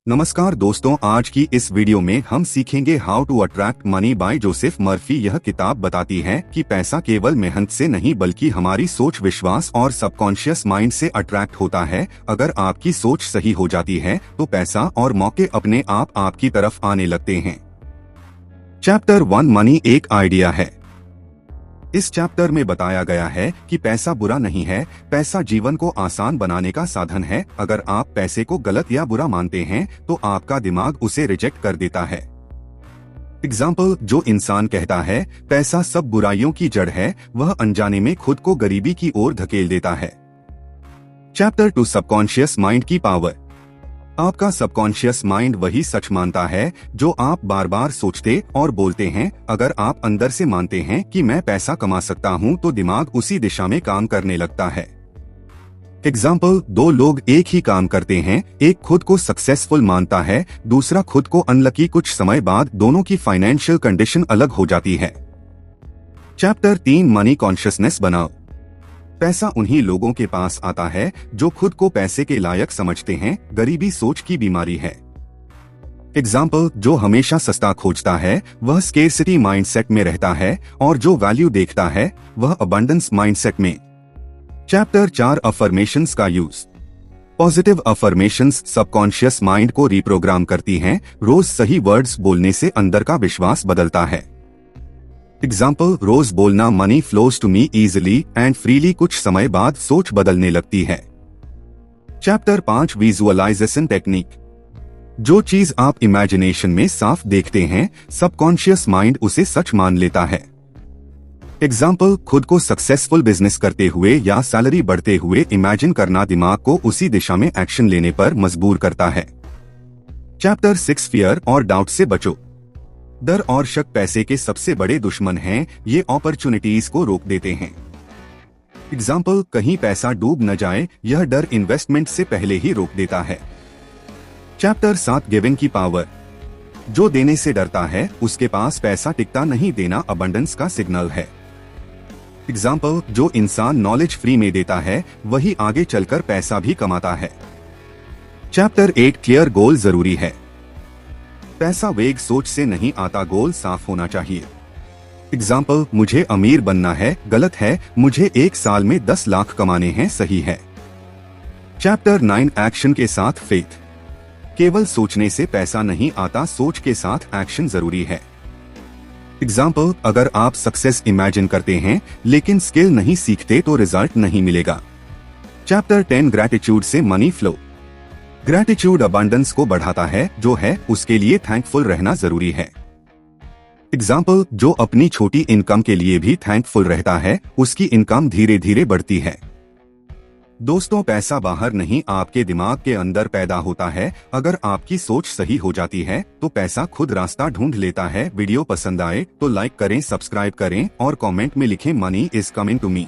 नमस्कार दोस्तों, आज की इस वीडियो में हम सीखेंगे how to attract money by Joseph Murphy. यह किताब बताती है कि पैसा केवल मेहनत से नहीं बल्कि हमारी सोच, विश्वास और सबकॉन्शियस माइंड से अट्रैक्ट होता है। अगर आपकी सोच सही हो जाती है तो पैसा और मौके अपने आप आपकी तरफ आने लगते हैं। चैप्टर 1 मनी एक आइडिया है। इस चैप्टर में बताया गया है कि पैसा बुरा नहीं है, पैसा जीवन को आसान बनाने का साधन है। अगर आप पैसे को गलत या बुरा मानते हैं तो आपका दिमाग उसे रिजेक्ट कर देता है। एग्जाम्पल, जो इंसान कहता है पैसा सब बुराइयों की जड़ है, वह अनजाने में खुद को गरीबी की ओर धकेल देता है। चैप्टर 2 सबकॉन्शियस माइंड की पावर। आपका सबकॉन्शियस माइंड वही सच मानता है जो आप बार बार सोचते और बोलते हैं। अगर आप अंदर से मानते हैं कि मैं पैसा कमा सकता हूं तो दिमाग उसी दिशा में काम करने लगता है। एग्जाम्पल, दो लोग एक ही काम करते हैं, एक खुद को सक्सेसफुल मानता है, दूसरा खुद को अनलकी। कुछ समय बाद दोनों की फाइनेंशियल कंडीशन अलग हो जाती है। चैप्टर 3 मनी कॉन्शियसनेस बनाओ। पैसा उन्हीं लोगों के पास आता है जो खुद को पैसे के लायक समझते हैं। गरीबी सोच की बीमारी है। एग्जाम्पल, जो हमेशा सस्ता खोजता है वह स्केर्सिटी माइंडसेट में रहता है और जो वैल्यू देखता है वह अबंडेंस माइंडसेट में। चैप्टर 4 अफर्मेशंस का use. Positive affirmations subconscious mind को रिप्रोग्राम करती हैं। रोज सही वर्ड्स बोलने से अंदर का विश्वास बदलता है। एग्जाम्पल, रोज बोलना money flows to me easily and freely. कुछ समय बाद सोच बदलने लगती है। Chapter 5 visualisation technique. जो चीज आप इमेजिनेशन में साफ देखते हैं, सबकॉन्शियस माइंड उसे सच मान लेता है। एग्जाम्पल, खुद को सक्सेसफुल बिजनेस करते हुए या सैलरी बढ़ते हुए इमेजिन करना दिमाग को उसी दिशा में एक्शन लेने पर मजबूर करता है। चैप्टर 6 फियर और डाउट से बचो। डर और शक पैसे के सबसे बड़े दुश्मन हैं। ये अपॉर्चुनिटीज को रोक देते हैं। एग्जाम्पल, कहीं पैसा डूब न जाए, यह डर इन्वेस्टमेंट से पहले ही रोक देता है। चैप्टर 7 गिविंग की पावर। जो देने से डरता है उसके पास पैसा टिकता नहीं। देना अबंडेंस का सिग्नल है। एग्जाम्पल, जो इंसान नॉलेज फ्री में देता है वही आगे चलकर पैसा भी कमाता है। चैप्टर 8 क्लियर गोल जरूरी है। पैसा वेग सोच से नहीं आता, गोल साफ होना चाहिए। एग्जाम्पल, मुझे अमीर बनना है गलत है, मुझे 1 साल में 10 लाख कमाने हैं सही है। चैप्टर 9 एक्शन के साथ फेथ। केवल सोचने से पैसा नहीं आता, सोच के साथ एक्शन जरूरी है। एग्जाम्पल, अगर आप सक्सेस इमेजिन करते हैं लेकिन स्किल नहीं सीखते तो रिजल्ट नहीं मिलेगा। चैप्टर 10 ग्रैटिट्यूड से मनी फ्लो। ग्रैटिट्यूड अबंडेंस को बढ़ाता है, जो है उसके लिए थैंकफुल रहना जरूरी है। एग्जाम्पल, जो अपनी छोटी इनकम के लिए भी थैंकफुल रहता है उसकी इनकम धीरे धीरे बढ़ती है। दोस्तों, पैसा बाहर नहीं आपके दिमाग के अंदर पैदा होता है। अगर आपकी सोच सही हो जाती है तो पैसा खुद रास्ता ढूंढ लेता है। वीडियो पसंद आए तो लाइक करें, सब्सक्राइब करें और कमेंट में लिखें money is coming to me.